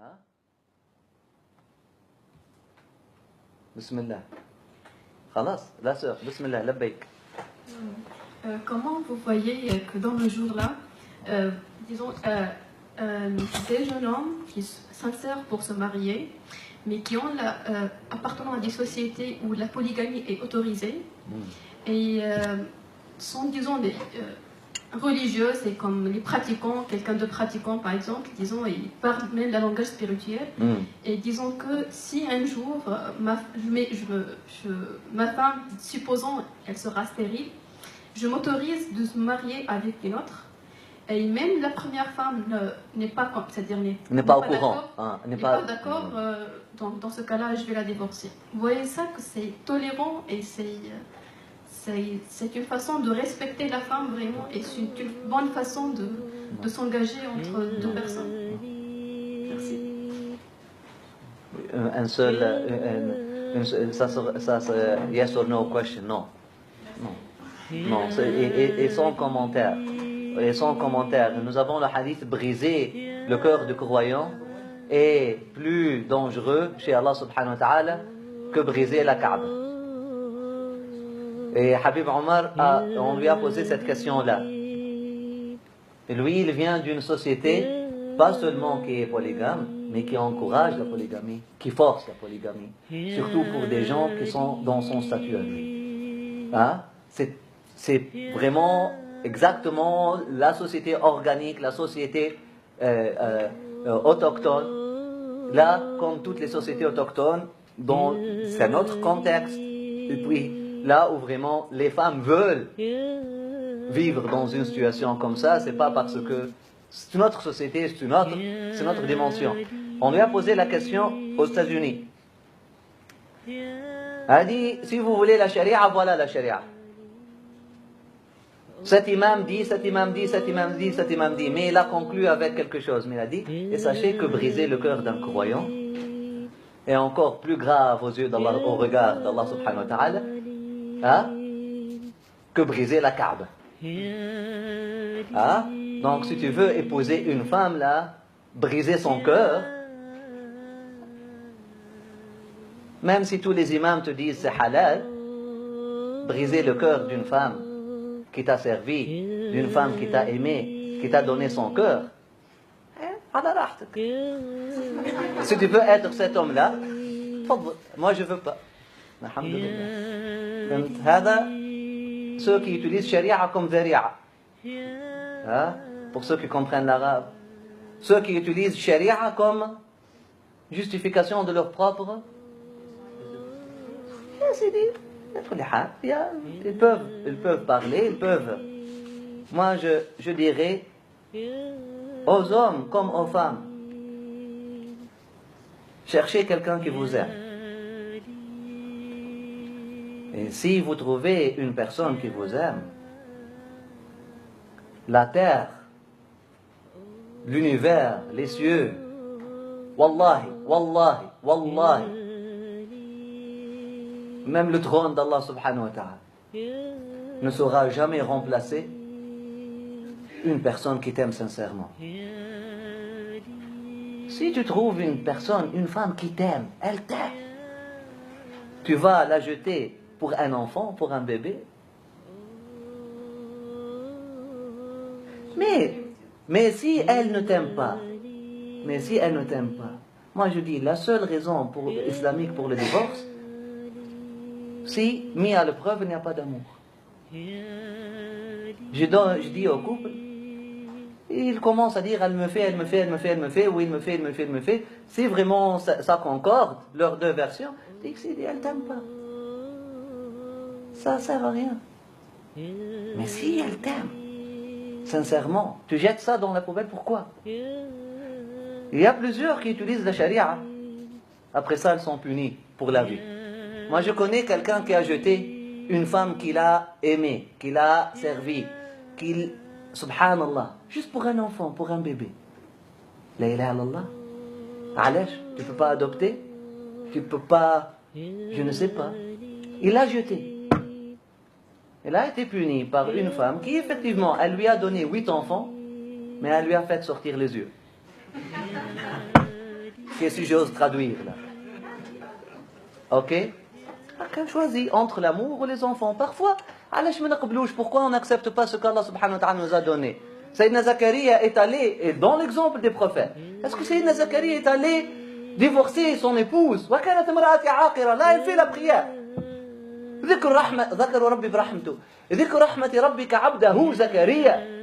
Hein? Bismillah. Khalas, la sœur, Bismillah, labbaik. Comment vous voyez que dans le jour-là, disons, des jeunes hommes qui s'insèrent pour se marier, mais qui ont appartenant à des sociétés où la polygamie est autorisée, et sont, disons, des religieuses, et comme les pratiquants, quelqu'un de pratiquant par exemple, disons, ils parlent même la langage spirituel, et disons que si un jour ma femme, supposons elle sera stérile, je m'autorise de se marier avec une autre, et même la première femme n'est pas, c'est-à-dire n'est pas au courant, n'est pas d'accord, dans ce cas-là, je vais la divorcer. Vous voyez ça, que c'est tolérant, et c'est une façon de respecter la femme vraiment, et c'est une bonne façon de s'engager entre deux personnes. Merci. Un seul, ça c'est yes or no question, non. Non, et sans commentaire. Et sans commentaire. Nous avons le hadith: briser le cœur du croyant est plus dangereux chez Allah subhanahu wa ta'ala que briser la Kaaba. Et Habib Omar, on lui a posé cette question-là. Et lui, il vient d'une société, pas seulement qui est polygame, mais qui encourage la polygamie, qui force la polygamie. Surtout pour des gens qui sont dans son statut à lui. Hein? C'est vraiment exactement la société organique, la société autochtone. Là, comme toutes les sociétés autochtones, c'est notre contexte. Et puis, là où vraiment les femmes veulent vivre dans une situation comme ça, c'est pas parce que c'est notre société, c'est notre dimension. On lui a posé la question aux États-Unis. Elle a dit: si vous voulez la charia, voilà la charia. Cet imam dit, cet imam dit, cet imam dit, cet imam dit. Mais il a conclu avec quelque chose. Mais il a dit: et sachez que briser le cœur d'un croyant est encore plus grave aux yeux d'Allah, au regard d'Allah subhanahu wa ta'ala, hein, que briser la Kaaba. Hein? Donc si tu veux épouser une femme là, briser son cœur, même si tous les imams te disent c'est halal, briser le cœur d'une femme qui t'a servi, d'une femme qui t'a aimé, qui t'a donné son cœur, si tu veux être cet homme-là, moi je veux pas. Alhamdulillah. Ceux qui utilisent sharia comme dhari'a, pour ceux qui comprennent l'arabe, ceux qui utilisent sharia comme justification de leur propre, ils peuvent parler, ils peuvent. Moi je dirais aux hommes comme aux femmes, cherchez quelqu'un qui vous aime. Et si vous trouvez une personne qui vous aime, la terre, l'univers, les cieux, wallahi, wallahi, wallahi, même le trône d'Allah subhanahu wa ta'ala ne saura jamais remplacer une personne qui t'aime sincèrement. Si tu trouves une personne, une femme qui t'aime, elle t'aime, tu vas la jeter pour un enfant, pour un bébé? Mais si elle ne t'aime pas, moi je dis, la seule raison islamique pour le divorce, si, mis à l'épreuve, il n'y a pas d'amour. Je dis au couple, il commence à dire: elle me fait, elle me fait, elle me fait, elle me fait, ou il me fait, il me fait, il me fait. Si vraiment ça concorde, leurs deux versions, dis que elle t'aime pas. Ça sert à rien. Mais si elle t'aime, sincèrement, tu jettes ça dans la poubelle, pourquoi? Il y a plusieurs qui utilisent la charia. Après ça, elles sont punies pour la vie. Moi, je connais quelqu'un qui a jeté une femme qu'il a aimée, qu'il a servie, subhanallah, juste pour un enfant, pour un bébé. La ilaha illallah. Alash, tu ne peux pas adopter, tu ne peux pas, je ne sais pas. Il l'a jeté. Elle a été punie par une femme qui, effectivement, elle lui a donné 8 enfants, mais elle lui a fait sortir les yeux. si j'ose traduire là. Ok? Chacun choisit entre l'amour ou les enfants. Parfois, pourquoi on n'accepte pas ce qu'Allah subhanahu wa ta'ala nous a donné? Sayyidina Zakaria est allé, et dans l'exemple des prophètes, est-ce que Sayyidina Zakaria est allé divorcer son épouse? Là, il fait la prière.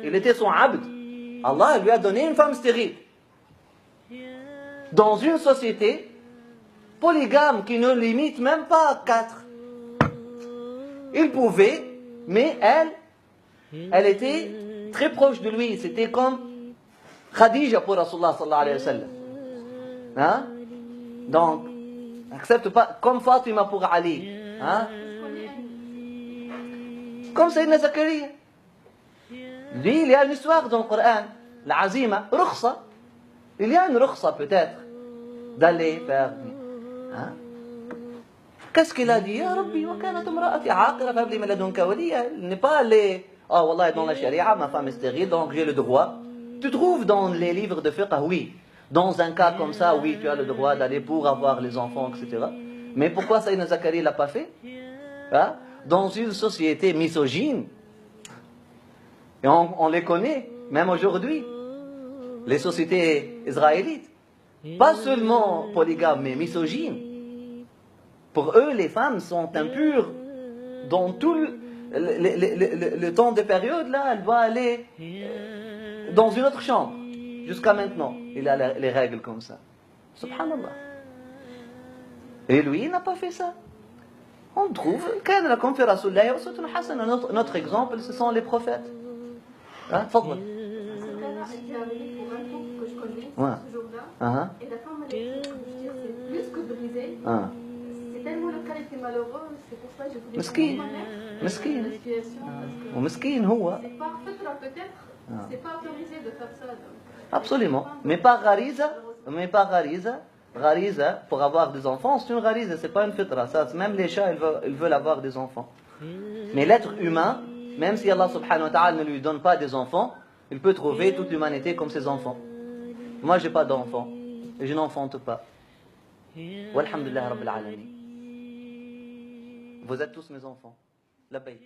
Il était son abd. Allah lui a donné une femme stérile. Dans une société polygame qui ne limite même pas à 4. Il pouvait, mais elle était très proche de lui. C'était comme Khadija pour Rasulullah sallallahu alayhi wa sallam. Hein? Donc, n'accepte pas, comme Fatima pour Ali. Hein? Comme Sayyidina Zakaria. Lui, il y a une histoire dans le Coran, la Azima, rukhsa. Il y a une rukhsa peut-être d'aller faire. Hein? Qu'est-ce qu'il a dit? Ya Rabbi, wa kanat imra'ati aqira fahab li min ladunka waliya. Il n'est pas allé, oh wallah, dans la charia, ma femme est stérile, donc j'ai le droit. Tu trouves dans les livres de fiqh, oui. Dans un cas comme ça, oui, tu as le droit d'aller pour avoir les enfants, etc. Mais pourquoi Sayyidina Zakaria ne l'a pas fait? Hein? Dans une société misogyne, et on les connaît, même aujourd'hui, les sociétés israélites, pas seulement polygames, mais misogynes. Pour eux, les femmes sont impures dans tout le temps de période, là, elle doit aller dans une autre chambre. Jusqu'à maintenant, il a les règles comme ça. Subhanallah. Et lui, il n'a pas fait ça. On trouve, notre exemple, ce sont les prophètes. Hein, fadl. Il est arrivé pour un couple que je connais, Ouais. ce jour-là, Uh-huh. et la femme, elle était, c'est plus que brisée. C'est tellement le cas était malheureux, c'est pour ça que je voulais Mesquine. comprendre ma Mesquine. la situation. Parce que ومسكين هو. c'est pas fitra peut-être, c'est pas autorisé de faire ça. Donc, Absolument. Mais pas ghariza. Ghariza, pour avoir des enfants, c'est une ghariza, c'est pas une fitra. Ça, même les chats, ils veulent avoir des enfants. Mais l'être humain, même si Allah subhanahu wa ta'ala ne lui donne pas des enfants, il peut trouver toute l'humanité comme ses enfants. Moi, j'ai pas d'enfants. Et je n'enfante pas. Walhamdulillah Rabbil Alamin. Vous êtes tous mes enfants. Labbaik.